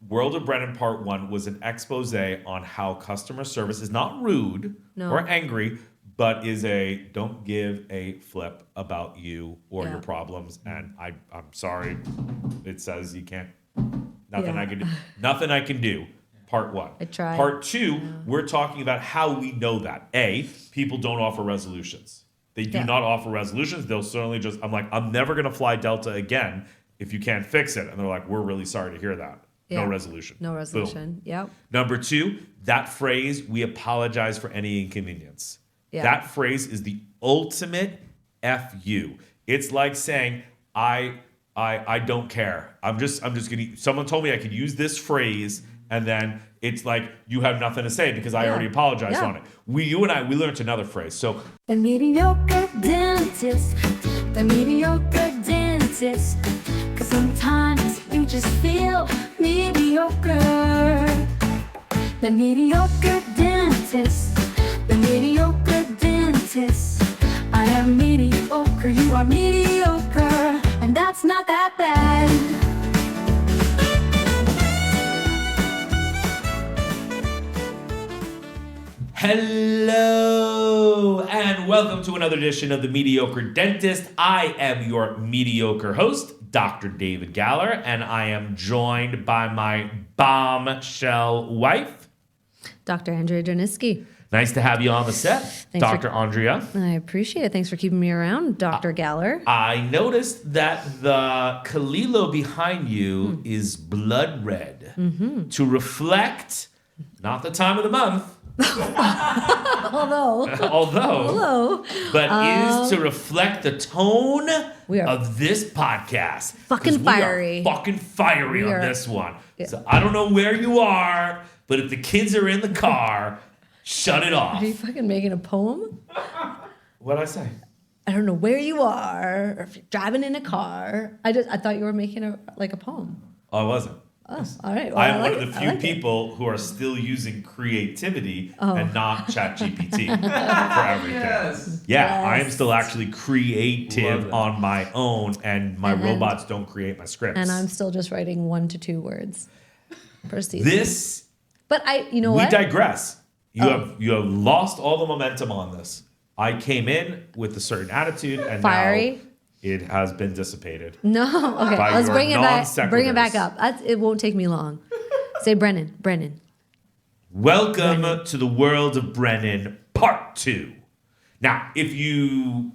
World of Brennan Part 1 was an expose on how customer service is not rude or angry, but is don't give a flip about you or your problems. And I'm sorry. It says you can't, nothing I can do. Part 1. I tried. Part 2, we're talking about how we know that. People don't offer resolutions. They do not offer resolutions. They'll certainly I'm never going to fly Delta again if you can't fix it. And they're like, we're really sorry to hear that. Yeah. No resolution. No resolution. Boom. Yep. Number 2, that phrase, we apologize for any inconvenience. Yeah. That phrase is the ultimate FU. It's like saying, I don't care. I'm just gonna, someone told me I could use this phrase, and then it's like you have nothing to say because I already apologized on it. You and I learned another phrase. So the mediocre dentist, the mediocre dentist. Cause sometimes you just feel mediocre. The mediocre dentist, the mediocre dentist. I am mediocre, you are mediocre, and that's not that bad. Hello, and welcome to another edition of The Mediocre Dentist. I am your mediocre host, Dr. David Galler, and I am joined by my bombshell wife, Dr. Andrea Janiski. Nice to have you on the set, Thanks Dr. Andrea. I appreciate it. Thanks for keeping me around, Dr. Galler. I noticed that the Kalilo behind you is blood red to reflect not the time of the month, Although, but is to reflect the tone of this podcast. Fucking fiery. We are fucking fiery on this one. Yeah. So I don't know where you are, but if the kids are in the car, shut it off. Are you fucking making a poem? What'd I say? I don't know where you are, or if you're driving in a car. I thought you were making a poem. Oh, I wasn't. Oh, all right. Well, I'm one of the few people who are still using creativity and not ChatGPT for everything. Yes. Yeah, I am still actually creative on my own, and my robots don't create my scripts. And I'm still just writing 1 to 2 words per season. But we digress. You have lost all the momentum on this. I came in with a certain attitude, and fiery. Now it has been dissipated. No, okay. Let's bring it back. Bring it back up. It won't take me long. Say Brennan. Welcome to the world of Brennan, Part 2. Now, to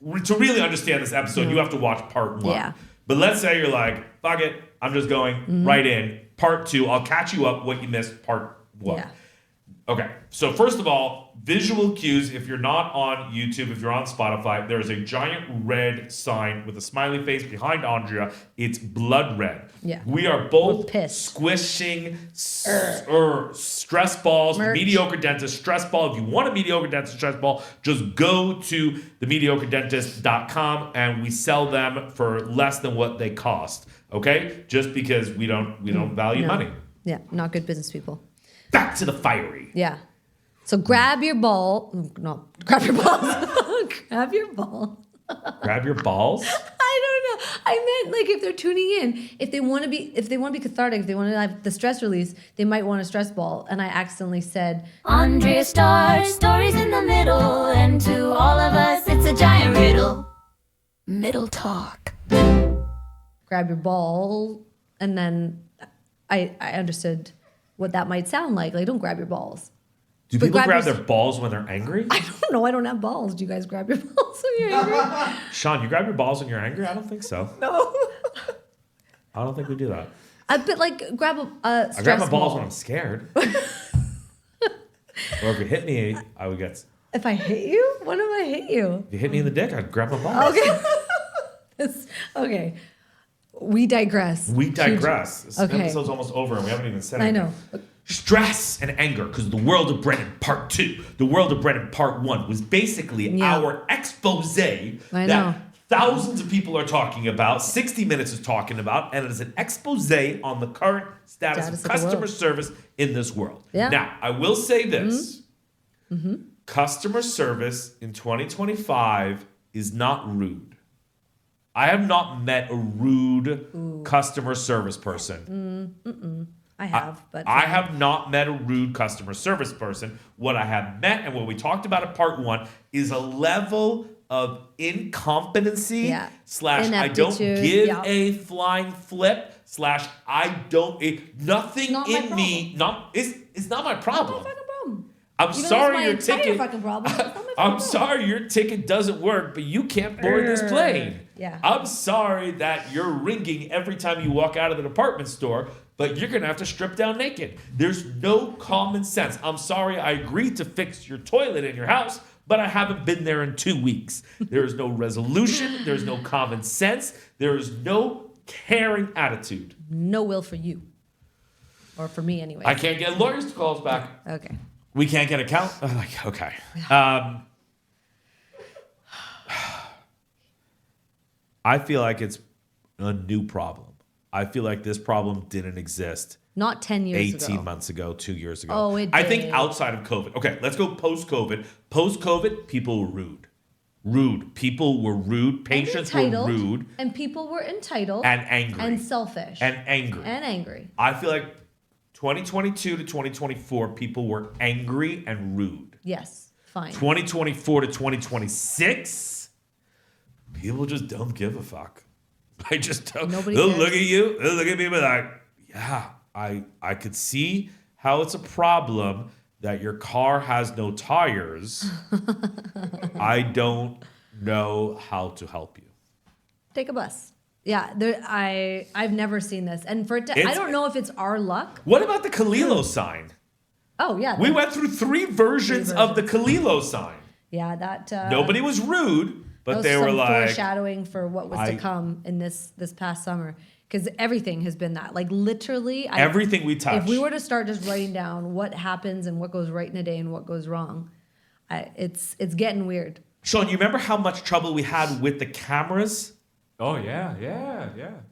really understand this episode, you have to watch Part 1. Yeah. But let's say you're like, fuck it, I'm just going right in. Part 2, I'll catch you up what you missed Part 1. Yeah. Okay, so first of all, visual cues. If you're not on YouTube, if you're on Spotify, there's a giant red sign with a smiley face behind Andrea. It's blood red. Yeah. We are both squishing stress balls. Mediocre Dentist stress ball. If you want a Mediocre Dentist stress ball, just go to themediocredentist.com and we sell them for less than what they cost. Okay? Just because we don't value money. Yeah, not good business people. Back to the fiery. Yeah. So grab your ball. No, grab your balls. Grab your ball. Grab your balls? I don't know. I meant like if they're tuning in, if they want to be cathartic, if they want to have the stress release, they might want a stress ball. And I accidentally said, Andrea starts stories in the middle, and to all of us, it's a giant riddle. Middle talk. Grab your ball, and then I understood what that might sound like. Like, don't grab your balls. Do people grab their balls when they're angry? I don't know. I don't have balls. Do you guys grab your balls when you're angry? Sean, you grab your balls when you're angry? I don't think so. No. I don't think we do that. But like, grab a stress I grab my balls ball when I'm scared. Or if you hit me, I would get... If I hit you? When have I hit you? If you hit me in the dick, I'd grab my balls. Okay. Okay. We digress. This episode's almost over and we haven't even said anything. I know. Stress and anger, because the world of Brennan Part 2, the world of Brennan Part 1 was basically our expose that thousands of people are talking about, 60 Minutes is talking about, and it is an expose on the current status of customer service in this world. Yeah. Now, I will say this. Mm-hmm. Customer service in 2025 is not rude. I have not met a rude customer service person. I have, but I have not met a rude customer service person. What I have met and what we talked about in part 1 is a level of incompetency / I don't give a flying flip / I don't nothing in me it's not my problem. Not my fucking problem. I'm sorry your ticket. Problem. I'm sorry your ticket doesn't work, but you can't board this plane. Yeah. I'm sorry that you're ringing every time you walk out of the department store, but you're gonna have to strip down naked. There's no common sense. I'm sorry I agreed to fix your toilet in your house, but I haven't been there in 2 weeks. There is no resolution. There's no common sense. There is no caring attitude. No will for you. Or for me anyway. I can't get lawyers to call us back. Okay. We can't get account. Like, okay. I feel like it's a new problem. I feel like this problem didn't exist. Not 10 years ago. 18 months ago, 2 years ago. Oh, it did. I think outside of COVID. Okay, let's go post-COVID. Post-COVID, people were rude. Rude. People were rude. Patients were rude. And people were entitled. And angry. And selfish. And angry. And angry. I feel like 2022 to 2024, people were angry and rude. Yes, fine. 2024 to 2026, people just don't give a fuck. I just don't. Nobody They'll cares. look at you. They'll look at me and be like, yeah, I could see how it's a problem that your car has no tires. I don't know how to help you. Take a bus. Yeah, I've never seen this. And for it to, I don't know if it's our luck. What about the Kalilo sign? Oh, yeah. We went through three versions of the Kalilo sign. Yeah, that... Nobody was rude, but was they were some like... foreshadowing for what was to come in this past summer. Because everything has been that. Like, literally... everything we touch. If we were to start just writing down what happens and what goes right in a day and what goes wrong, it's getting weird. Sean, you remember how much trouble we had with the cameras? Oh, yeah.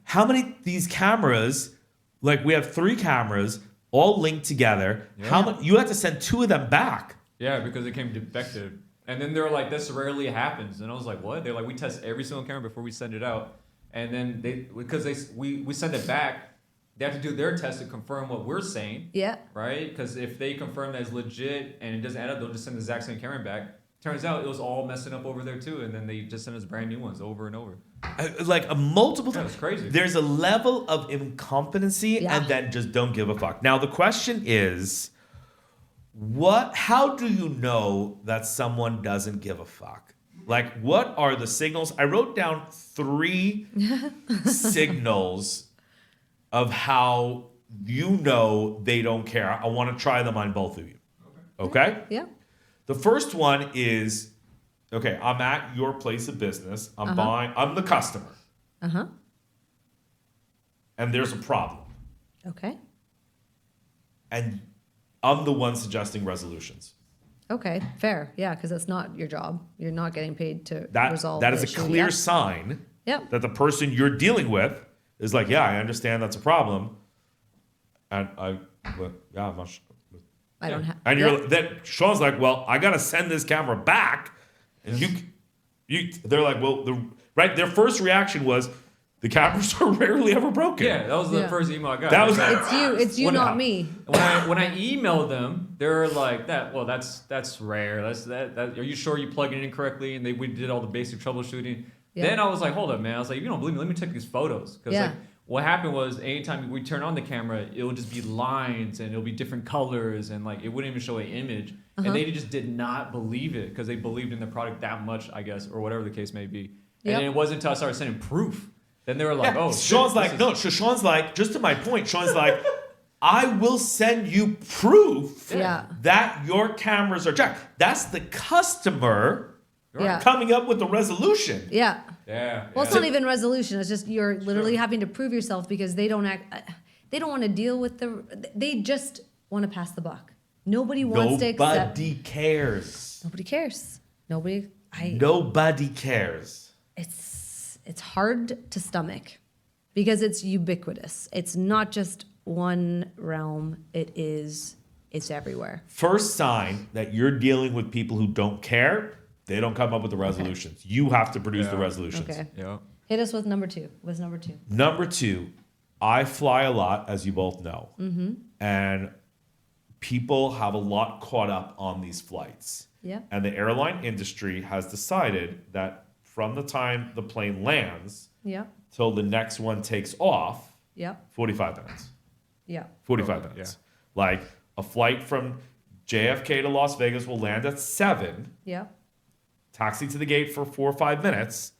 How many these cameras, like we have 3 cameras, all linked together. Yeah. How much? You had to send 2 of them back. Yeah, because it came defective. And then they were like, this rarely happens. And I was like, what? They're like, we test every single camera before we send it out. And then we send it back, they have to do their test to confirm what we're saying. Yeah. Right? Because if they confirm that it's legit and it doesn't add up, they'll just send the exact same camera back. Turns out it was all messing up over there too, and then they just sent us brand new ones over and over. Like a multiple times. That's crazy. There's a level of incompetency and then just don't give a fuck. Now the question is, how do you know that someone doesn't give a fuck? Like, what are the signals? I wrote down 3 signals of how you know they don't care. I want to try them on both of you. Okay? Yeah. The first one is, okay, I'm at your place of business. I'm buying, I'm the customer. Uh-huh. And there's a problem. Okay. And I'm the one suggesting resolutions. Okay, fair. Yeah, because that's not your job. You're not getting paid to resolve That the is a issue. clear sign Yep. that the person you're dealing with is like, yeah, I understand that's a problem. And I'm not sure. I don't have. And then Sean's like, well, I got to send this camera back. And they're like, well, their first reaction was, the cameras are rarely ever broken. Yeah, that was the first email I got. That was it's you, not me. When I emailed them, they were like, that's rare. That are you sure you plugged it in correctly? And we did all the basic troubleshooting. Yeah. Then I was like, hold up, man. I was like, if you don't believe me, let me take these photos. Because like, what happened was, anytime we turn on the camera, it would just be lines and it'll be different colors and like it wouldn't even show an image. And they just did not believe it because they believed in the product that much, I guess, or whatever the case may be. And then it wasn't until I started sending proof. Then they were like, oh, Sean's like, Sean's like, just to my point, Sean's like, I will send you proof that your cameras are jacked. That's the customer coming up with the resolution. Yeah. Yeah. Well, it's not even resolution. It's just you're literally having to prove yourself because they don't want to deal with they just want to pass the buck. Nobody wants to accept. Nobody cares. Nobody cares. Nobody cares. It's hard to stomach because it's ubiquitous. It's not just one realm. It's everywhere. First sign that you're dealing with people who don't care, they don't come up with the resolutions. Okay. You have to produce the resolutions. Okay. Yeah. Hit us with number 2. What's number 2? Number 2, I fly a lot, as you both know. And people have a lot caught up on these flights. Yeah. And the airline industry has decided that from the time the plane lands Yeah. till the next one takes off, Yeah. 45 minutes. Yeah. 45 minutes. Like a flight from JFK to Las Vegas will land at 7, Yeah. taxi to the gate for 4 or 5 minutes,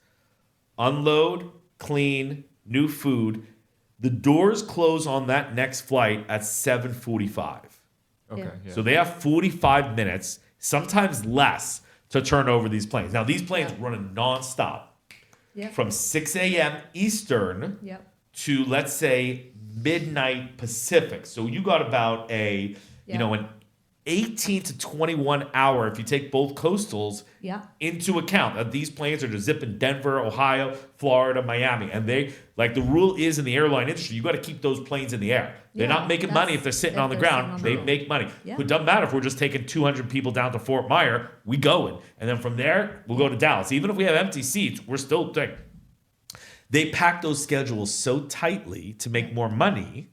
unload, clean, new food. The doors close on that next flight at 7:45. Okay. Yeah. Yeah. So they have 45 minutes, sometimes less, to turn over these planes. Now, these planes running nonstop Yeah. from 6 a.m. Eastern Yeah. to, let's say, midnight Pacific. So you got about an 18 to 21 hour, if you take both coastals Yeah. into account. That these planes are just zipping Denver, Ohio, Florida, Miami. And they, like the rule is in the airline industry, you got to keep those planes in the air. They're Yeah, not making money if they're sitting on the ground. They make money. Yeah. It doesn't matter if we're just taking 200 people down to Fort Myer, we going. And then from there, we'll go to Dallas. Even if we have empty seats, we're still taking. They pack those schedules so tightly to make more money.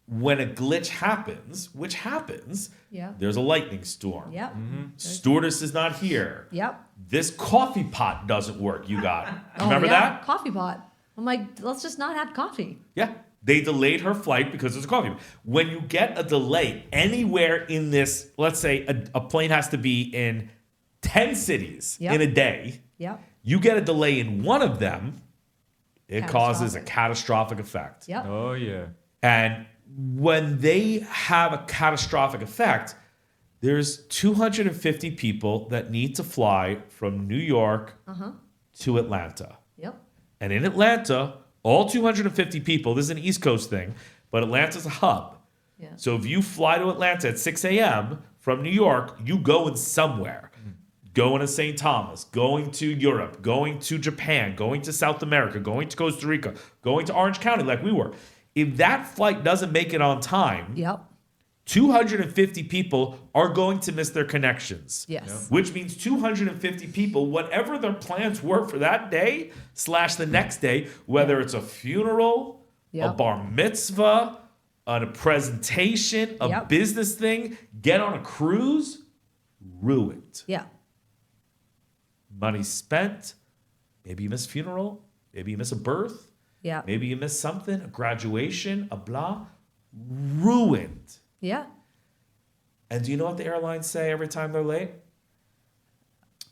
When a glitch happens, which happens, Yeah. there's a lightning storm. Yep. Stewardess is not here. Yep. This coffee pot doesn't work, you got. Remember yeah. that? Coffee pot. I'm like, let's just not have coffee. Yeah. They delayed her flight because there's a coffee pot. When you get a delay anywhere in this, let's say a plane has to be in 10 cities Yep. in a day. Yep. You get a delay in one of them, it causes a catastrophic effect. Yep. Oh yeah. And when they have a catastrophic effect, there's 250 people that need to fly from New York to Atlanta. Yep. And in Atlanta, all 250 people, this is an East Coast thing, but Atlanta's a hub. Yeah. So if you fly to Atlanta at 6 a.m. from New York, you going somewhere. Going to St. Thomas, going to Europe, going to Japan, going to South America, going to Costa Rica, going to Orange County like we were. If that flight doesn't make it on time, Yep. 250 people are going to miss their connections. Yes. Which means 250 people, whatever their plans were for that day / the next day, whether it's a funeral, a Yep. bar mitzvah, a presentation, a Yep. business thing, get on a cruise, ruined. Yeah. Money spent. Maybe you miss a funeral. Maybe you miss a birth. Yeah. Maybe you miss something, a graduation, a blah. Ruined. Yeah. And do you know what the airlines say every time they're late?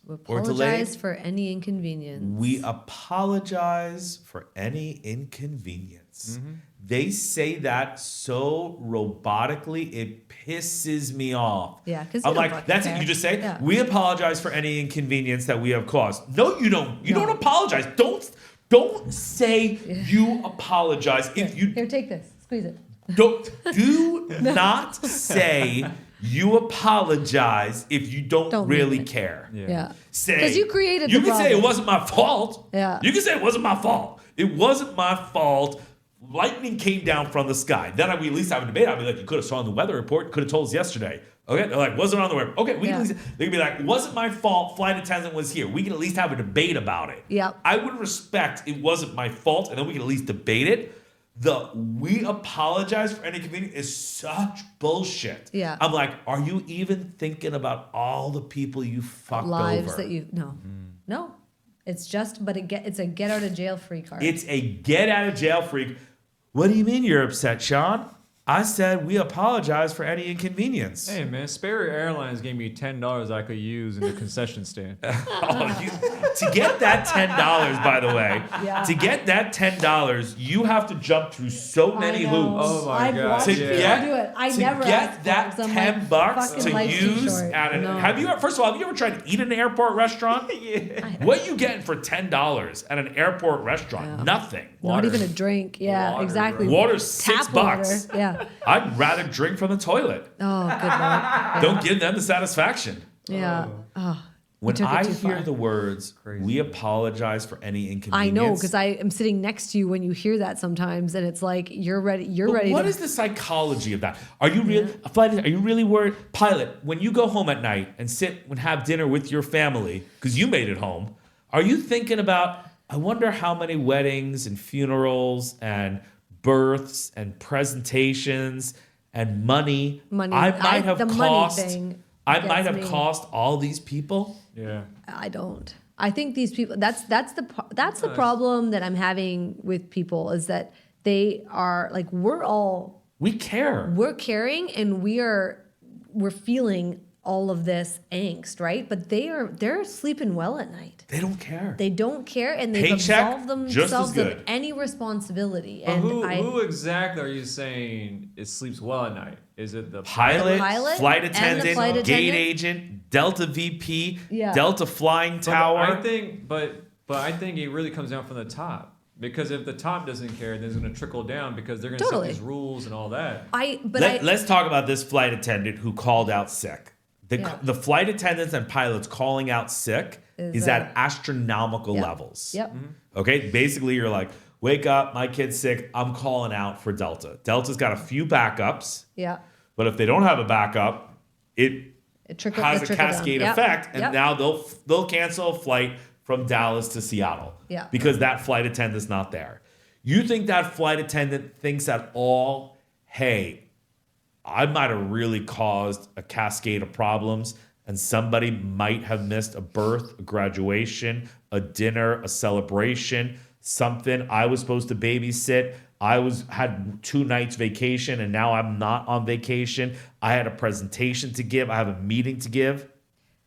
We Or delayed? apologize for any inconvenience. We apologize for any inconvenience. They say that so robotically, it pisses me off. Yeah, 'cause I'm you don't like, fucking that's care. it. You just say, Yeah. we apologize for any inconvenience that we have caused. No, you don't. You No. don't apologize. Don't say you apologize if you Here, take this. Squeeze it. do not say you apologize if you don't Don't mean really it. care. Yeah. Say 'Cause you created You the can say it problem. wasn't my fault. Yeah. You can say it wasn't my fault. It wasn't my fault. Lightning came down from the sky. Then we at least have a debate. I'd be like, you could have saw in the weather report. Could have told us yesterday. Okay, they're like, wasn't on the web. Okay, we can. Yeah. At least, they can be like, wasn't my fault. Flight attendant was here. We can at least have a debate about it. Yep. I would respect it wasn't my fault, and then we can at least debate it. The we apologize for any inconvenience is such bullshit. Yeah. I'm like, are you even thinking about all the people you fucked Lives over? that you no. It's just it's a get out of jail free card. It's a get out of jail free. What do you mean you're upset, Sean? I said we apologize for any inconvenience. Hey man, Spirit Airlines gave me $10 I could use in the concession stand. To get that $10, by the way, Yeah. to get that $10, you have to jump through so many I know. hoops. Oh my I've God. watched To people get, do it. I to never get asked that for it, 'cause I'm $10 bucks fucking to life's too use short. at an No. first of all, have you ever tried to eat at an airport restaurant? Yeah. What are you getting for $10 at an airport restaurant? Yeah. Nothing. Not even a drink. Yeah, Water, exactly. bro. Water's Tap $6. water. Yeah. I'd rather drink from the toilet. Oh, good lord. Yeah. Don't give them the satisfaction. Yeah. Oh, When took it I too hear far. the words, we apologize for any inconvenience. I know, because I am sitting next to you when you hear that sometimes, and it's like you're ready. You're But ready. what to, is the psychology of that? Are you really are you really worried, pilot? When you go home at night and sit and have dinner with your family because you made it home, are you thinking about? I wonder how many weddings and funerals and births and presentations and money. The money thing I might gets have me. cost all these people. Yeah. I don't. I think these people. That's the problem that I'm having with people is that they are like We care. we're caring and we're feeling all of this angst, right? But they're sleeping well at night. They don't care. They don't care, and they've Paycheck, absolved just as themselves of good. any responsibility. But And who exactly are you saying it sleeps well at night? Is it the Pilot, pilot flight and the attendant, flight gate attendant? agent, Delta VP, Yeah. Delta flying But tower. I think, but I think it really comes down from the top. Because if the top doesn't care, then it's going to trickle down because they're going to Totally. set these rules and all that. Let's talk about this flight attendant who called out sick. Yeah. The flight attendants and pilots calling out sick is at astronomical levels. Yep. Okay, basically you're like, wake up, my kid's sick, I'm calling out for Delta. Delta's got a few backups, Yeah. but if they don't have a backup, it has a trickle down. cascade Yep. effect, and Yep. now they'll cancel a flight from Dallas to Seattle Yeah. because that flight attendant's not there. You think that flight attendant thinks at all, hey, I might have really caused a cascade of problems and somebody might have missed a birth, a graduation, a dinner, a celebration, something. I was supposed to babysit. Had 2 nights vacation and now I'm not on vacation. I had a presentation to give. I have a meeting to give.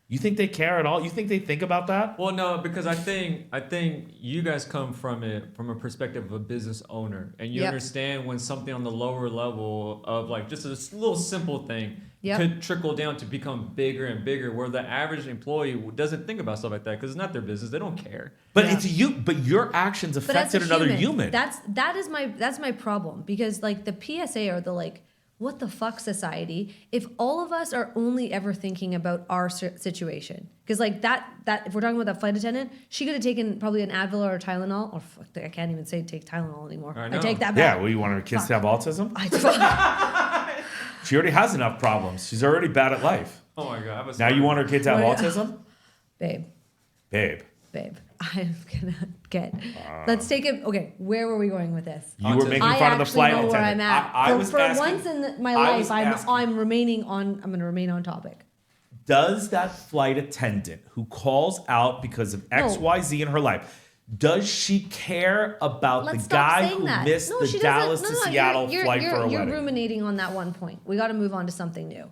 You think they care at all? You think they think about that? Well, no, because I think you guys come from it from a perspective of a business owner, and you Yep. understand when something on the lower level of like just a little simple thing Yep. could trickle down to become bigger and bigger, where the average employee doesn't think about stuff like that because it's not their business. They don't care. But Yeah. it's you. But your actions But as a affected another human. That's my problem because like the PSA or the like what the fuck society if all of us are only ever thinking about our situation because like that if we're talking about that flight attendant she could have taken probably an Advil or a Tylenol or fuck, I can't even say take Tylenol anymore. I I know. take that Yeah, back. well, you want her kids to have autism? I, She already has enough problems. She's already bad at life. Oh my god! I was Now you want her kid to have What- autism? babe, Babe, I'm gonna get. Let's take it. Okay, where were we going with this? you were Autism. making I fun of the actually flight know where I'm attendant. at. I was for asking, once in my I was life, asking, I'm remaining on. I'm going to remain on topic. does that flight attendant who calls out because of XYZ in her life, does she care about Let's the stop guy saying who that. missed No, the she Dallas doesn't. to No, Seattle you're, flight you're, for a you're wedding? ruminating on that one point. We got to move on to something new.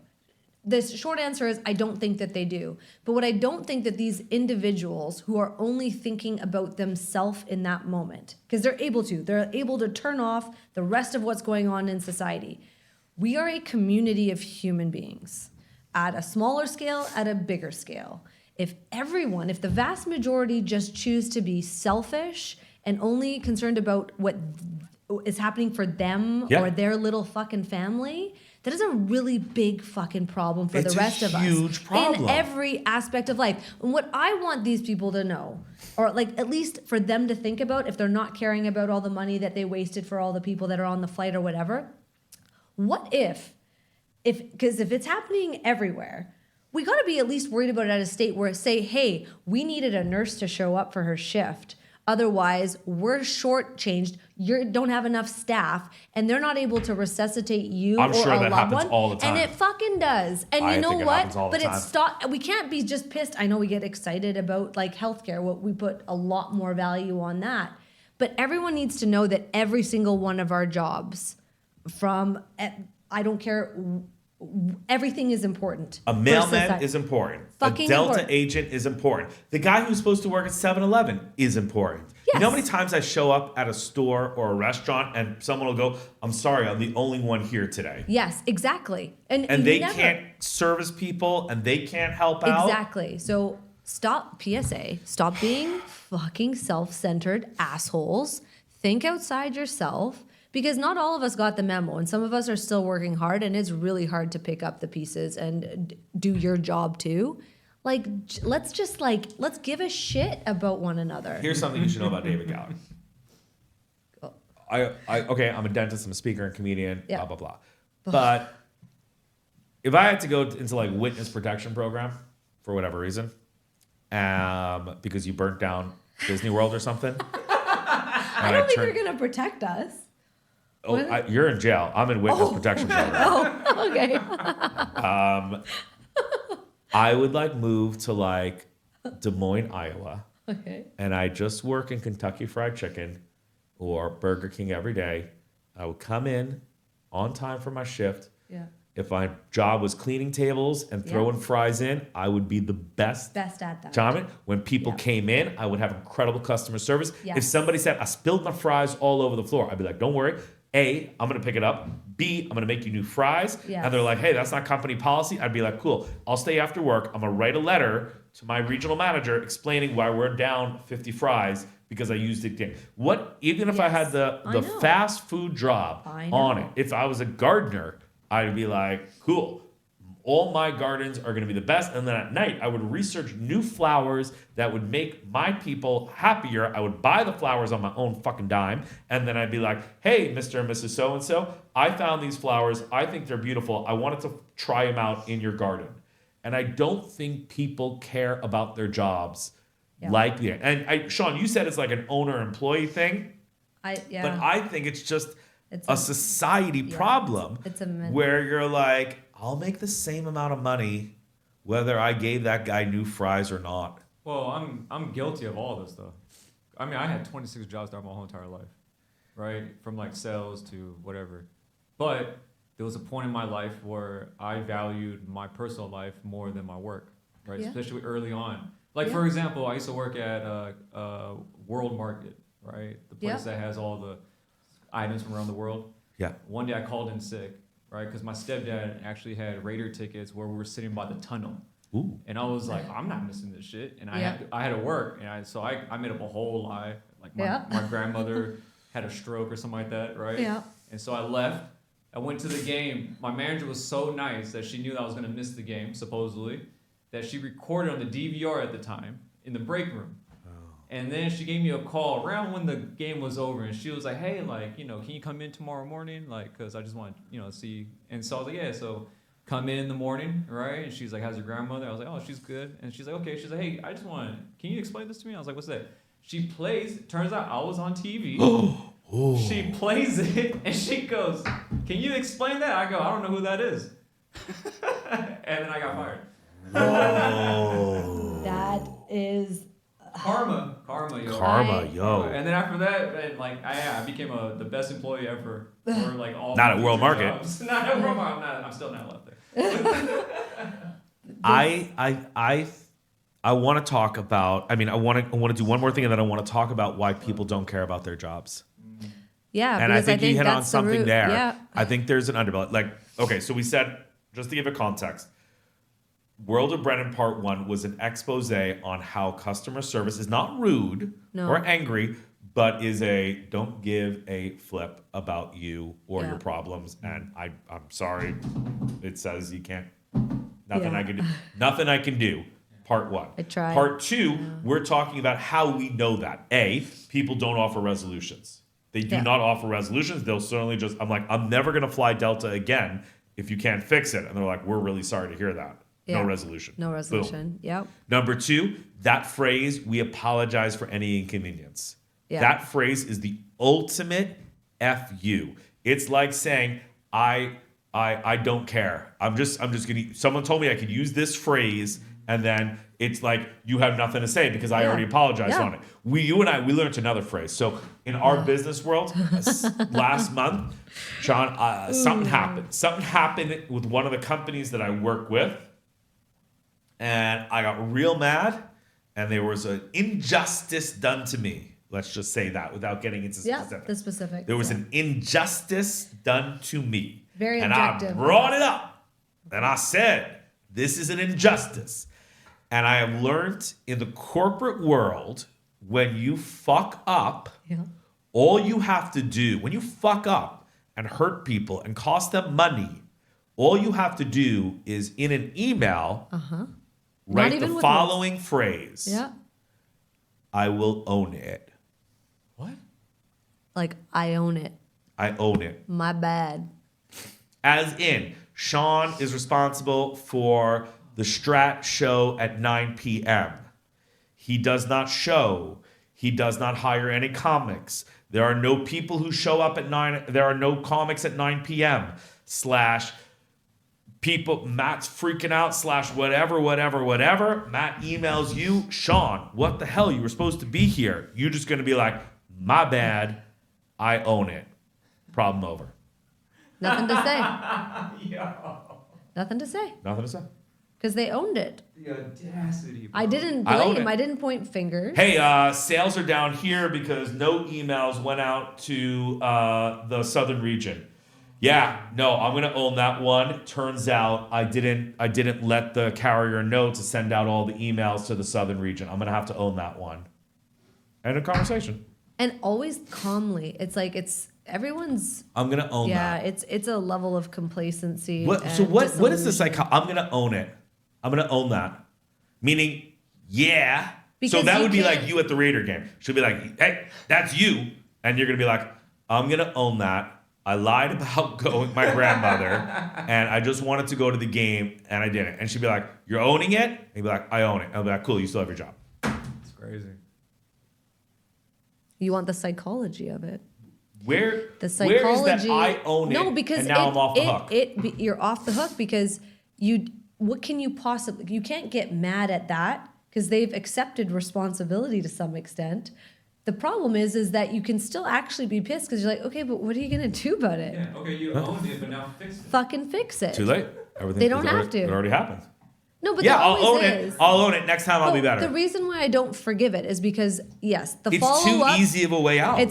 This short answer is I don't think that they do. But what I don't think that these individuals who are only thinking about themselves in that moment, because they're able to turn off the rest of what's going on in society. We are a community of human beings at a smaller scale, at a bigger scale. If the vast majority just choose to be selfish and only concerned about what is happening for them Yeah. or their little fucking family, that is a really big fucking problem for It's the a rest of us. huge problem. In every aspect of life. And what I want these people to know, or like at least for them to think about, if they're not caring about all the money that they wasted for all the people that are on the flight or whatever, what if because if it's happening everywhere, we got to be at least worried about it at a state where say, hey, we needed a nurse to show up for her shift. Otherwise, we're shortchanged. You don't have enough staff, and they're not able to resuscitate you I'm or sure a that loved happens one. all the time. And it fucking does. And I you know think it what? happens all the But time. it's stop. We can't be just pissed. I know we get excited about like healthcare. What we put a lot more value on that. But everyone needs to know that every single one of our jobs, from I don't care. Everything is important. A for mailman society. is important. Fucking A Delta important. agent is important. The guy who's supposed to work at 7-11 is important. You know how Yes. many times I show up at a store or a restaurant and someone will go, I'm sorry, I'm the only one here today. Yes, exactly. And They never- can't service people and they can't help out. Exactly. So stop PSA. Stop being fucking self-centered assholes. Think outside yourself. Because not all of us got the memo, and some of us are still working hard, and it's really hard to pick up the pieces and do your job too. Like, let's give a shit about one another. Here's something you should know about David Gallagher. I'm a dentist, I'm a speaker and comedian, Yeah. blah, blah, blah. But if I had to go into like witness protection program for whatever reason, because you burnt down Disney World or something. I don't think you're gonna protect us. You're in jail. I'm in witness protection program. Oh, okay. I would like move to like Des Moines, Iowa, Okay. and I just work in Kentucky Fried Chicken or Burger King every day. I would come in on time for my shift. Yeah. If my job was cleaning tables and throwing fries in, I would be the best at that. John, when people came in, I would have incredible customer service. Yes. If somebody said, I spilled my fries all over the floor, I'd be like, don't worry. A, I'm going to pick it up. B, I'm going to make you new fries. Yes. And they're like, hey, that's not company policy. I'd be like, cool. I'll stay after work. I'm going to write a letter to my regional manager explaining why we're down 50 fries because I used it. Even if I had the fast food job on it, if I was a gardener, I'd be like, cool. All my gardens are going to be the best. And then at night, I would research new flowers that would make my people happier. I would buy the flowers on my own fucking dime. And then I'd be like, hey, Mr. and Mrs. So-and-so, I found these flowers. I think they're beautiful. I wanted to try them out in your garden. And I don't think people care about their jobs like that. And Sean, you said it's like an owner-employee thing. But I think it's just a society problem where you're like, I'll make the same amount of money whether I gave that guy new fries or not. Well, I'm guilty of all this though. I mean, I had 26 jobs throughout my whole entire life, right? From like sales to whatever. But there was a point in my life where I valued my personal life more than my work, right? Yeah. Especially early on. Like for example, I used to work at World Market, right? The place that has all the items from around the world. Yeah. One day I called in sick, right? Because my stepdad actually had Raider tickets where we were sitting by the tunnel. Ooh. And I was like, I'm not missing this shit. And I had to work. And I made up a whole lie. Like my grandmother had a stroke or something like that, right? Yeah. And so I left. I went to the game. My manager was so nice that she knew that I was going to miss the game, supposedly, that she recorded on the DVR at the time in the break room. And then she gave me a call around when the game was over, and she was like, hey, like, can you come in tomorrow morning? Like, because I just want to, see. And so I was like, yeah, so come in the morning, right? And she's like, how's your grandmother? I was like, oh, she's good. And she's like, okay. She's like, hey, can you explain this to me? I was like, what's that? She plays, turns out I was on TV. She plays it, and she goes, can you explain that? I go, I don't know who that is. And then I got fired. That is... Karma, yo. And then after that, I became the best employee ever for like all. Not at World Market. Not at World Market. I'm still not left there. I want to talk about. I mean, I want to do one more thing, and then I want to talk about why people don't care about their jobs. Yeah, and I think you hit on something there. Yeah. I think there's an underbelly. Like, okay, so we said, just to give it context. World of Brennan Part 1 was an expose on how customer service is not rude or angry, but is don't give a flip about you or your problems. And I'm sorry. It says you can't. Nothing I can do. Part 1. I tried. Part 2, we're talking about how we know that. A, people don't offer resolutions. They do not offer resolutions. They'll certainly I'm like, I'm never going to fly Delta again if you can't fix it. And they're like, we're really sorry to hear that. Yeah. No resolution. No resolution. Boom. Yep. Number 2, that phrase, we apologize for any inconvenience. Yeah. That phrase is the ultimate FU. It's like saying, I don't care. I'm just gonna, someone told me I could use this phrase, and then it's like you have nothing to say because I already apologized on it. You and I learned another phrase. So in our business world, last month, Sean, something happened. Something happened with one of the companies that I work with. And I got real mad, and there was an injustice done to me. Let's just say that without getting into specifics. Yeah, the specifics. There was an injustice done to me. Very And objective. I brought it up, and I said, this is an injustice. And I have learned in the corporate world, when you fuck up, all you have to do, when you fuck up and hurt people and cost them money, all you have to do is in an email... write the following phrase. Yeah. I will own it. What? Like, I own it. I own it. My bad. As in, Sean is responsible for the Strat show at 9 p.m. He does not show. He does not hire any comics. There are no people who show up at 9. There are no comics at 9 p.m. / people. Matt's freaking out / whatever. Matt emails you, Sean, what the hell? You were supposed to be here. You're just going to be like, my bad. I own it. Problem over. Nothing to say. Yo. Nothing to say. Nothing to say. Because they owned it. The audacity. Bro. I didn't I own blame. it. I didn't point fingers. Hey, sales are down here because no emails went out to the southern region. Yeah, no, I'm gonna own that one. Turns out I didn't let the carrier know to send out all the emails to the southern region. I'm gonna have to own that one. End of conversation. And always calmly. It's like everyone's. I'm gonna own that. Yeah, it's a level of complacency. What is this like? I'm gonna own it. I'm gonna own that. Meaning, yeah. Because so that would be can't- like you at the Raider game. She'll be like, hey, that's you. And you're gonna be like, I'm gonna own that. I lied about going my grandmother, and I just wanted to go to the game, and I didn't. And she'd be like, you're owning it? And he'd be like, I own it. And I'll be like, cool, you still have your job. It's crazy. You want the psychology of it. Where The psychology. is that I own it, No, because and now I'm off the hook? You're off the hook because what can you possibly? You can't get mad at that because they've accepted responsibility to some extent. The problem is that you can still actually be pissed because you're like, okay, but what are you gonna do about it? Yeah. Okay, you owned it, but now fix it. Fucking fix it. Too late. Everything They don't is have to. It already happened. No, but Yeah, there I'll always own is. it. I'll own it. Next time I'll be better. The reason why I don't forgive it is because yes, the It's follow too up. easy of a way out. I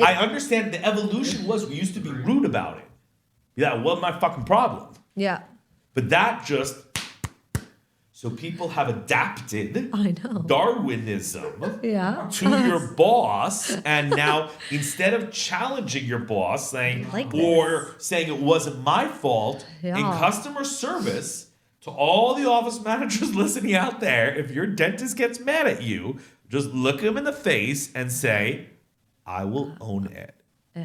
I understand the evolution was we used to be rude about it. Yeah, it wasn't my fucking problem. Yeah, But that just so people have adapted I know. Darwinism Yeah. to your boss, and now instead of challenging your boss, saying Like or saying it wasn't my fault, in Yeah. customer service to all the office managers listening out there, if your dentist gets mad at you, just look him in the face and say, I will own it.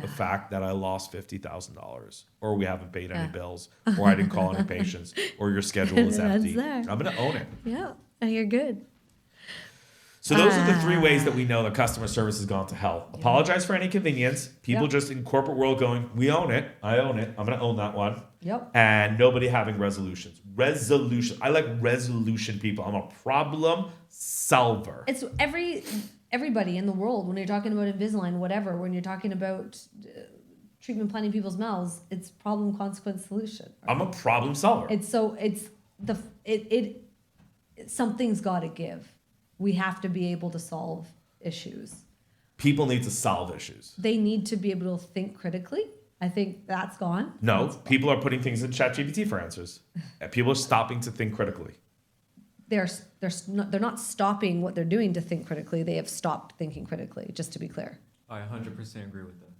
The fact that I lost $50,000, or we haven't paid any bills, or I didn't call any patients, or your schedule is That's empty. there. I'm going to own it. Yeah, and you're good. So those are the 3 ways that we know that customer service has gone to hell. Apologize for any inconvenience. People Yep. just in corporate world going, we own it. I own it. I'm going to own that one. Yep. And nobody having resolutions. Resolution. I like resolution people. I'm a problem solver. It's everybody in the world when you're talking about Invisalign, whatever. When you're talking about treatment planning people's mouths, it's problem, consequence, solution. I'm a problem solver. Something's got to give. We have to be able to solve issues. People need to solve issues. They need to be able to think critically. I think that's gone. No, people are putting things in ChatGPT for answers. People are stopping to think critically. They're not stopping what they're doing to think critically. They have stopped thinking critically, just to be clear. I 100% agree with that.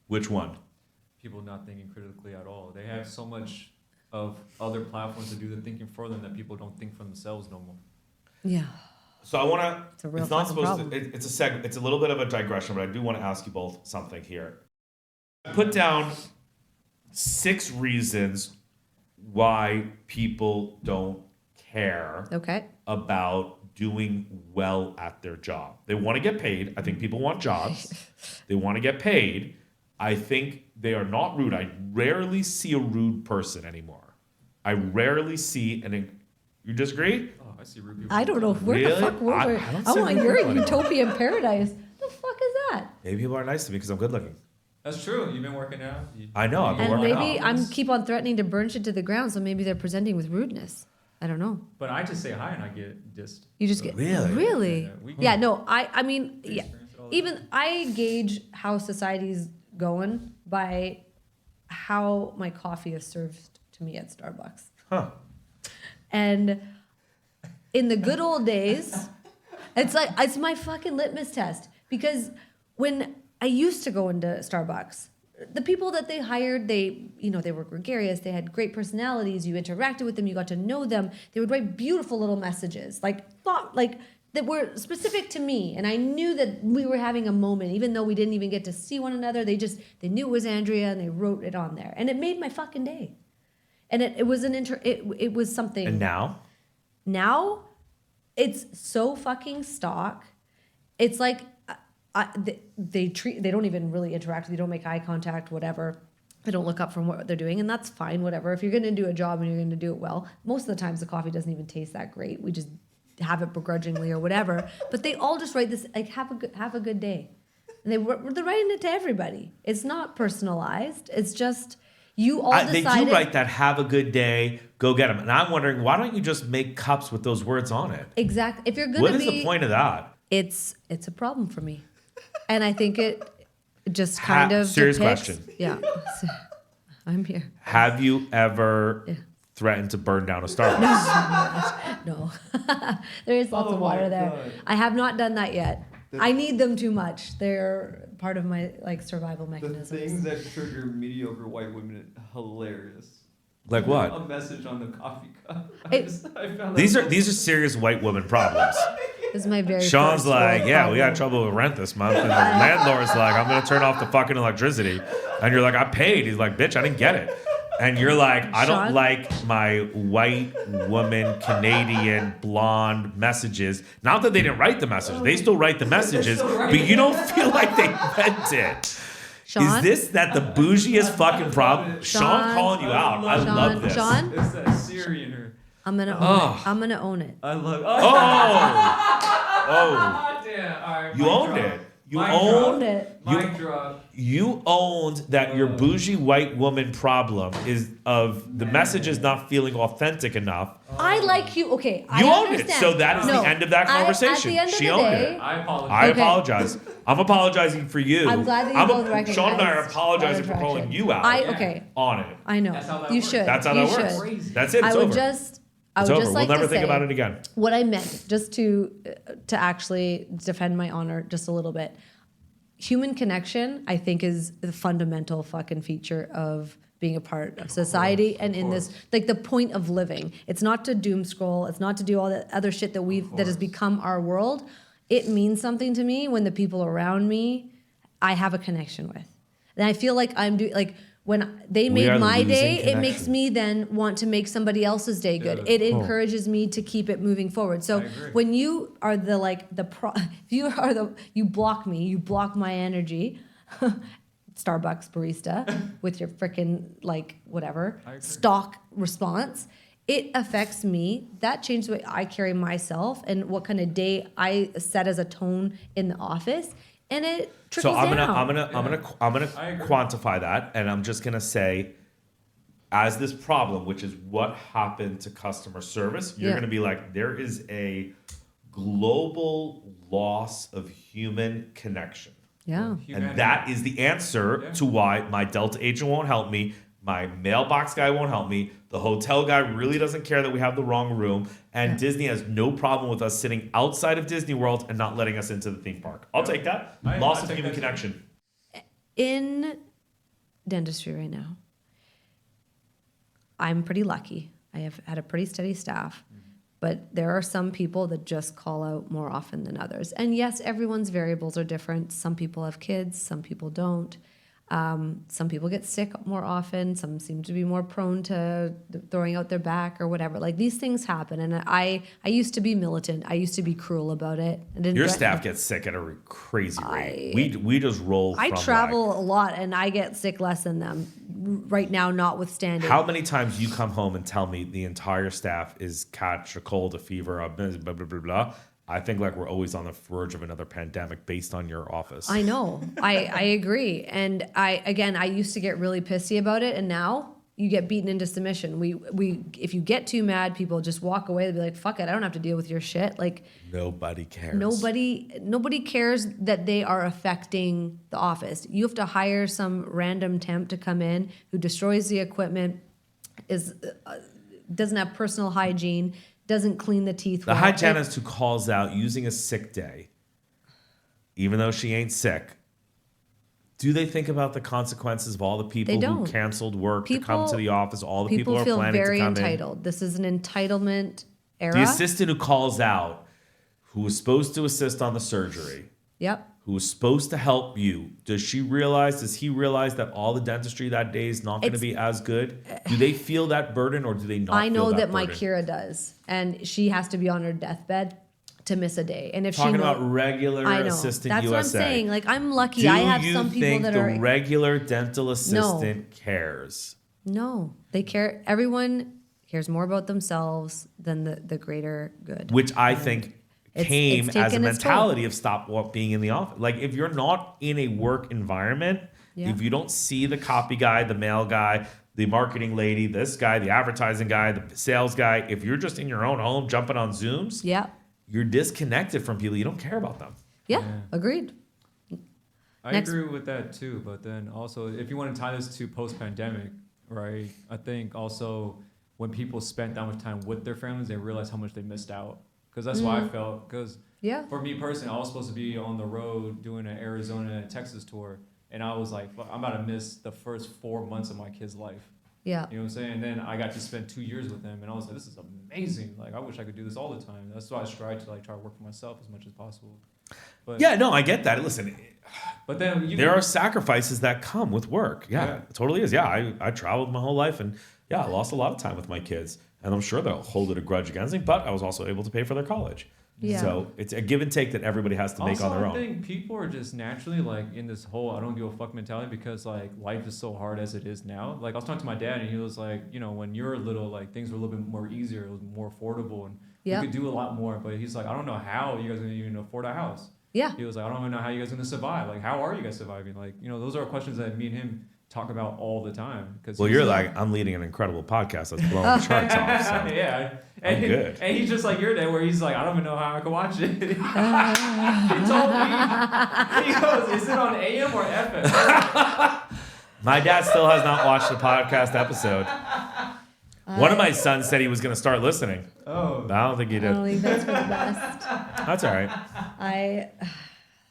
Which one? People not thinking critically at all. They have so much of other platforms to do the thinking for them that people don't think for themselves no more. Yeah. So I want to. It's a real It's not fucking supposed problem. to. It's a segment. It's a little bit of a digression, but I do want to ask you both something here. I put down 6 reasons why people don't care Okay. about doing well at their job. They want to get paid. I think people want jobs. They want to get paid. I think they are not rude. I rarely see a rude person anymore. I rarely see you disagree? Oh, I see rude people. I don't know where Really? the fuck were I we? don't I see want rude your people anymore. utopian paradise. The fuck is that? Maybe people are nice to me because I'm good looking. That's true. You've been working out. I know, I've been And working maybe out. I'm keep on threatening to burn shit to the ground, so maybe they're presenting with rudeness. I don't know. But I just say hi and I get dissed. You just get Really? really. Yeah, we- Yeah, no. I mean, yeah. experience it all the Even I gauge how society's going by how my coffee is served to me at Starbucks. Huh. And in the good old days, it's my fucking litmus test. Because when I used to go into Starbucks, the people that they hired, they were gregarious, they had great personalities, you interacted with them, you got to know them. They would write beautiful little messages, that were specific to me. And I knew that we were having a moment, even though we didn't even get to see one another. They knew it was Andrea and they wrote it on there. And it made my fucking day. And it was something. And now? Now, it's so fucking stock. It's like they don't even really interact. They don't make eye contact, whatever. They don't look up from what they're doing, and that's fine, whatever. If you're going to do a job and you're going to do it well, most of the times the coffee doesn't even taste that great. We just have it begrudgingly or whatever. But they all just write this, like, have a good day. And they're writing it to everybody. It's not personalized. It's just you all decided. They do write that, have a good day, go get them. And I'm wondering, why don't you just make cups with those words on it? Exactly. If you're going What to is the point of that? It's a problem for me. And I think it just kind of serious depicts, question. Yeah. I'm here. Have you ever threatened to burn down a Starbucks? No. There is lots of water there. God. I have not done that yet. I need them too much. They're part of my survival The mechanisms. things that trigger mediocre white women, hilarious. Like what? A message on the coffee cup. It- I found These that are serious white woman problems. This is my very Sean's first like, world yeah, we got problem. trouble with rent this month. And the landlord's like, I'm going to turn off the fucking electricity. And you're like, I paid. He's like, bitch, I didn't get it. And you're like, I don't Sean? like my white woman, Canadian, blonde messages. Not that they didn't write the message. They still write the messages. But you don't feel like they meant it. Sean? Is this that the bougiest fucking problem? Sean Sean? calling you out. I Sean? love this. Sean? It's that Siri in her. I'm gonna own Oh. it. I'm gonna own it. I love. Oh, Damn. All right. you mic owned drop. it. You Mic owned drop. Owned it. Mic drop. You owned that your bougie white woman problem is of the message is not feeling authentic enough. I like you. Okay, You I owned it. understand. So that is No, the end of that conversation. At the end of She the owned day, it. I apologize. I Okay. apologize. I'm apologizing for you. I'm glad that you both recognize Sean and I are apologizing that for calling interaction. you out Okay, on it. I know. That's how that you works. should. That's how you that works. should. Crazy. That's it. It's I over. would just. I It's would over. just We'll like never to think say about it again. what I meant, just to actually defend my honor just a little bit. Human connection, I think, is the fundamental fucking feature of being a part of society and in this, like, the point of living. It's not to doom scroll. It's not to do all that other shit that has become our world. It means something to me when the people around me I have a connection with. And I feel like I'm doing, like, when they We are made my losing day, it connection. makes me then want to make somebody else's day good. It encourages me to keep it moving forward. So agree. when you are you block me, you block my energy. Starbucks barista with your freaking, like, whatever stock response, it affects me. That changed the way I carry myself and what kind of day I set as a tone in the office, and it trickles So I'm down. gonna I agree. quantify that, and I'm just gonna say, as this problem, which is what happened to customer service, you're Yeah. gonna be like, there is a global loss of human connection. Yeah. And that is the answer Yeah. to why my Delta agent won't help me, my mailbox guy won't help me, the hotel guy really doesn't care that we have the wrong room, and Disney has no problem with us sitting outside of Disney World and not letting us into the theme park. I'll take that. Loss I'll of take human that too. connection. In dentistry right now, I'm pretty lucky. I have had a pretty steady staff, but there are some people that just call out more often than others. And yes, everyone's variables are different. Some people have kids, some people don't. Some people get sick more often. Some seem to be more prone to throwing out their back or whatever. Like, these things happen. And I used to be militant. I used to be cruel about it. I didn't Your threaten- staff gets sick at a crazy rate. We just roll. I from travel a lot and I get sick less than them right now, notwithstanding. How many times you come home and tell me the entire staff is catch a cold, a fever, a blah, blah, blah, blah, blah. I think like we're always on the verge of another pandemic based on your office. I know. I agree. And I used to get really pissy about it, and now you get beaten into submission. We if you get too mad, people just walk away. They'll be like, fuck it, I don't have to deal with your shit. Like, Nobody cares. nobody cares that they are affecting the office. You have to hire some random temp to come in who destroys the equipment, doesn't have personal hygiene, doesn't clean the teeth The well. hygienist who calls out using a sick day, even though she ain't sick, do they think about the consequences of all the people They who don't. canceled work to come to the office, all the people who are feel planning very to come entitled. This is an entitlement era. in? The assistant who calls out, who was supposed to assist on the surgery, Yep. who was supposed to help you, does he realize that all the dentistry that day is not going to It's- be as good? Do they feel that burden or do they not I know feel that my burden? Kira does, and she has to be on her deathbed to miss a day. And if Talking she about regular I know. assistant That's USA. what I'm saying. Like, I'm lucky. Do I have you some people think that the are regular dental assistant cares? no, they care. Everyone cares more about themselves than the greater good. Which I think came it's as a taken its toll. mentality of stop being in the office. Like, if you're not in a work environment, if you don't see the copy guy, the mail guy, the marketing lady, this guy, the advertising guy, the sales guy, if you're just in your own home jumping on Zooms, you're disconnected from people. You don't care about them. Agreed. I agree with that too, but then also if you want to tie this to post-pandemic, right? I think also when people spent that much time with their families, they realized how much they missed out. Because that's why I felt. Because for me personally, I was supposed to be on the road doing an Arizona and Texas tour, and I was like, I'm about to miss the first 4 months of my kid's life. Yeah. You know what I'm saying? And then I got to spend 2 years with him, and I was like, this is amazing. Like, I wish I could do this all the time. That's why I strive to like try to work for myself as much as possible. But I get that. Listen, but then there are sacrifices that come with work. Yeah, it totally is. Yeah, I traveled my whole life, and I lost a lot of time with my kids, and I'm sure they'll hold it a grudge against me. But I was also able to pay for their college. Yeah. So it's a give and take that everybody has to make on their own. I think people are just naturally like in this whole I don't give a fuck mentality because like life is so hard as it is now. Like I was talking to my dad and he was like, you know, when you're little, like things were a little bit more easier, it was more affordable, and you could do a lot more. But he's like, I don't know how you guys are gonna even afford a house. Yeah. He was like, I don't even know how you guys are gonna survive. Like, how are you guys surviving? Like, you know, those are questions that me and him talk about all the time. Well, you're like, I'm leading an incredible podcast that's blowing the charts off. So yeah. I'm good. And he's just like your dad, where he's like, I don't even know how I can watch it. He told me, he goes, is it on AM or FM? My dad still has not watched the podcast episode. One of my sons said he was going to start listening. Oh. But I don't think he did. I don't think that's for the best. That's all right.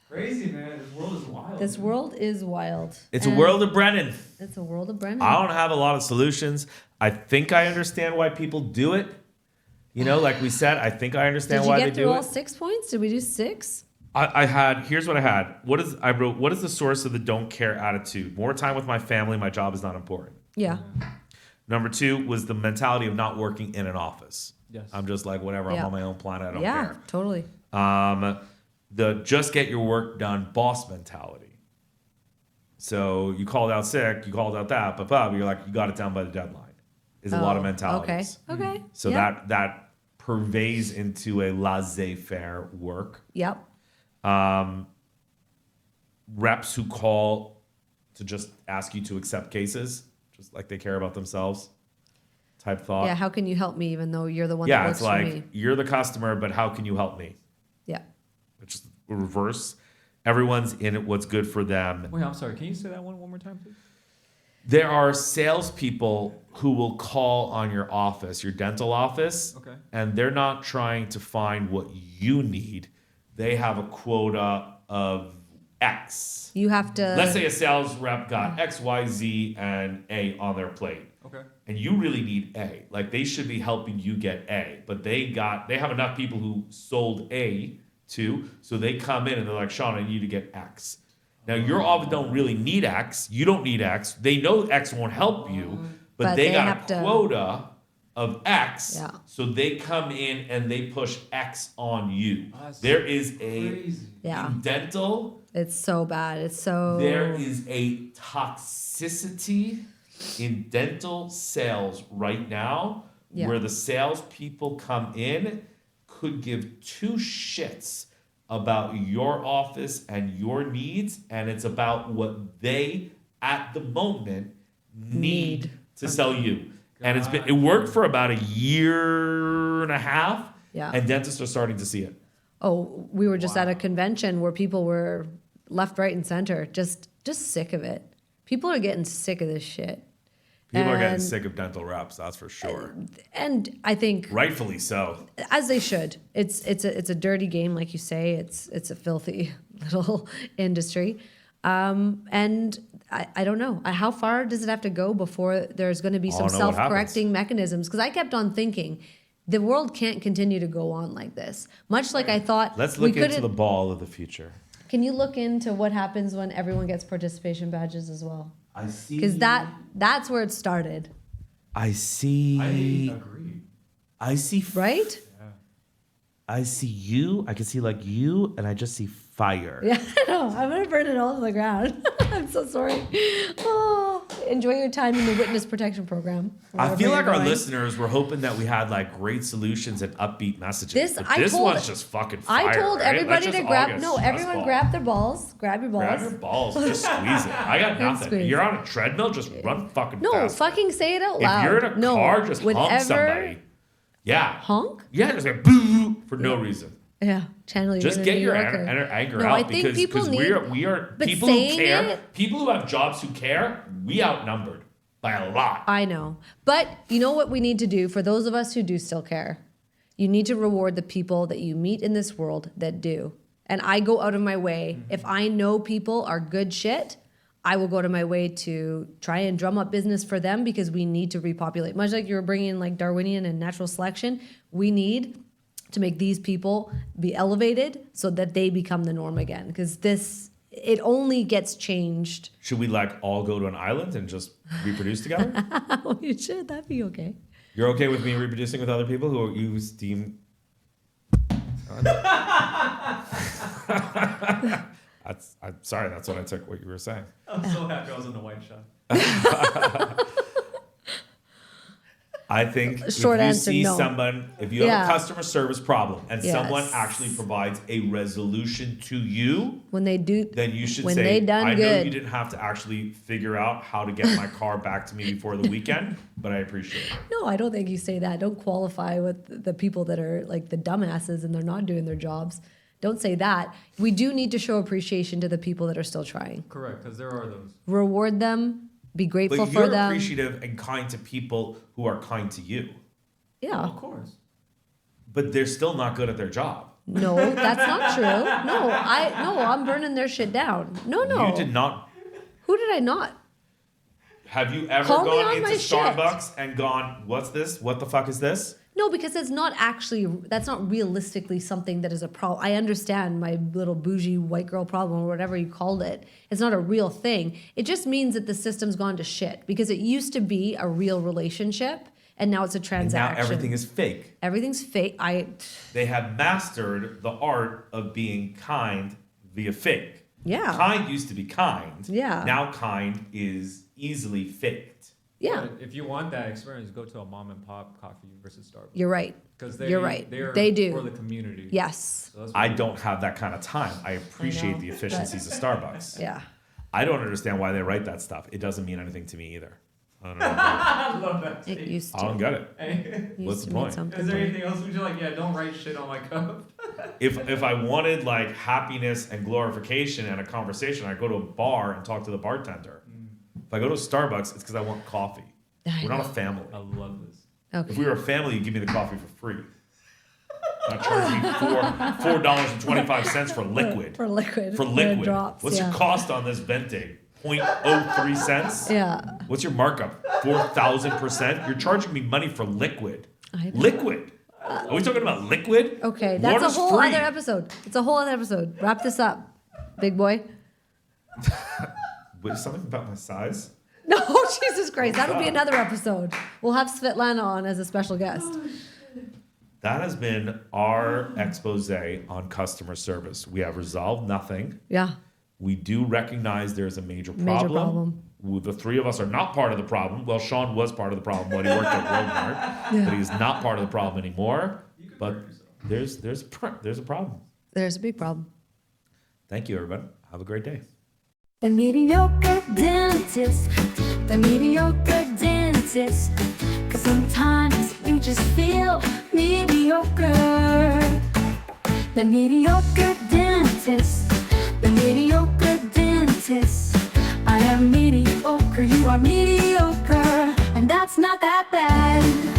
Crazy, man. This world is wild. This world is wild. It's a world of Brennan. It's a world of Brennan. I don't have a lot of solutions. I think I understand why people do it. You know, like we said, I think I understand why they do it. Did you get through all 6 points? Did we do 6? Here's what I had. I wrote, what is the source of the don't care attitude? More time with my family. My job is not important. Yeah. Number 2 was the mentality of not working in an office. Yes. I'm just like, whatever. I'm on my own planet. I don't care. Yeah, totally. The just get your work done boss mentality. So you called out sick, you called out that, but you're like, you got it done by the deadline. Is a lot of mentalities. Okay. So that purveys into a laissez-faire work. Yep. Reps who call to just ask you to accept cases, just like they care about themselves, type thought. Yeah, how can you help me even though you're the one that works for me? Yeah, it's like, you're the customer, but how can you help me? Yeah. Which is reverse. Everyone's in it what's good for them. Wait, I'm sorry. Can you say that one more time, please? There are salespeople who will call on your office, your dental office, and they're not trying to find what you need. They have a quota of X. You have to... Let's say a sales rep got X, Y, Z, and A on their plate. Okay. And you really need A. Like, they should be helping you get A. But they have enough people who sold A too, so they come in and they're like, Sean, I need you to get X. Now, your office don't really need X. You don't need X. They know X won't help you, but they got a quota of X, so they come in and they push X on you. There is in dental... It's so bad. There is a toxicity in dental sales right now where the salespeople come in could give 2 shits about your office and your needs, and it's about what they at the moment need to sell you. And it worked for about a year and a half, and dentists are starting to see it. Oh, we were just at a convention where people were left, right, and center, just sick of it. People are getting sick of this shit. People are getting sick of dental reps, that's for sure. And I think rightfully so, as they should. It's a dirty game, like you say. It's a filthy little industry, and I don't know how far does it have to go before there's going to be some self-correcting mechanisms? Because I kept on thinking the world can't continue to go on like this. Much like I thought. Let's look into the ball of the future. Can you look into what happens when everyone gets participation badges as well? I see. Because that's where it started. I see. I agree. I see. Right? I see you. I can see like you, and I just see fire. Yeah, I know. I'm gonna burn it all to the ground. I'm so sorry. Oh, enjoy your time in the witness protection program. I feel like our listeners were hoping that we had like great solutions and upbeat messages. This one's just fucking fire. I told everybody to grab. No, everyone grab their balls. Grab your balls. Grab your balls. Just squeeze it. I got nothing. Squeeze. You're on a treadmill. Just run fucking fast. No, fucking say it out loud. If you're in a car, just honk somebody. Yeah. Honk? Yeah, just like boo for no reason. Yeah, channel. Just get your anger out because we are people who care. People who have jobs who care. We outnumbered by a lot. I know, but you know what we need to do for those of us who do still care. You need to reward the people that you meet in this world that do. And I go out of my way. If I know people are good shit, I will go to my way to try and drum up business for them because we need to repopulate. Much like you were bringing in like Darwinian and natural selection, we need to make these people be elevated so that they become the norm again. Because it only gets changed. Should we like all go to an island and just reproduce together? You should. That'd be okay. You're okay with me reproducing with other people who you deem... I'm sorry, that's what I took what you were saying. I'm so happy I was in the white shot. I think Short if you answer, see no. someone, if you have a customer service problem and someone actually provides a resolution to you, when they do, then you should when say, they done I know good. you didn't have to actually figure out how to get my car back to me before the weekend, but I appreciate it. No, I don't think you say that. Don't qualify with the people that are like the dumbasses and they're not doing their jobs. Don't say that. We do need to show appreciation to the people that are still trying. Correct, because there are those. Reward them. Be grateful But for you're them. appreciative and kind to people who are kind to you. Yeah. Of course. But they're still not good at their job. No, that's not true. No, I'm burning their shit down. No. You did not. Who did I not? Have you ever Call me gone on into my shit. Starbucks and gone, what's this? What the fuck is this? No, because that's not realistically something that is a problem. I understand my little bougie white girl problem or whatever you called it. It's not a real thing. It just means that the system's gone to shit because it used to be a real relationship and now it's a transaction. And now everything is fake. Everything's fake. They have mastered the art of being kind via fake. Yeah. Kind used to be kind. Yeah. Now kind is easily faked. Yeah. But if you want that experience, go to a mom and pop coffee versus Starbucks. You're right. Because you're right. They do for the community. Yes. So I don't have that kind of time. I appreciate the efficiencies of Starbucks. Yeah. I don't understand why they write that stuff. It doesn't mean anything to me either. I don't know. I love that. It used to. I don't get it. Hey, What's the mean point? something. is there anything else? Would you like? Yeah, don't write shit on my cup. If I wanted like happiness and glorification and a conversation, I'd go to a bar and talk to the bartender. If I go to Starbucks, it's because I want coffee. We're not a family. I love this. Okay. If we were a family, you'd give me the coffee for free. Not charge me $4.25 for liquid. For liquid. For when liquid. it drops, What's your cost on this venti? 0.03 cents? Yeah. What's your markup? 4,000%? You're charging me money for liquid. I know. Liquid. Are we talking about liquid? Okay, that's Water's a whole free. other episode. It's a whole other episode. Wrap this up, big boy. Wait, something about my size? No, Jesus Christ. That'll be another episode. We'll have Svetlana on as a special guest. That has been our expose on customer service. We have resolved nothing. Yeah. We do recognize there's a major problem. Major problem. The three of us are not part of the problem. Well, Sean was part of the problem when he worked at Walmart, but he's not part of the problem anymore. But there's a problem. There's a big problem. Thank you, everybody. Have a great day. The mediocre dentist, the mediocre dentist. 'Cause sometimes you just feel mediocre. The mediocre dentist, the mediocre dentist. I am mediocre, you are mediocre, and that's not that bad.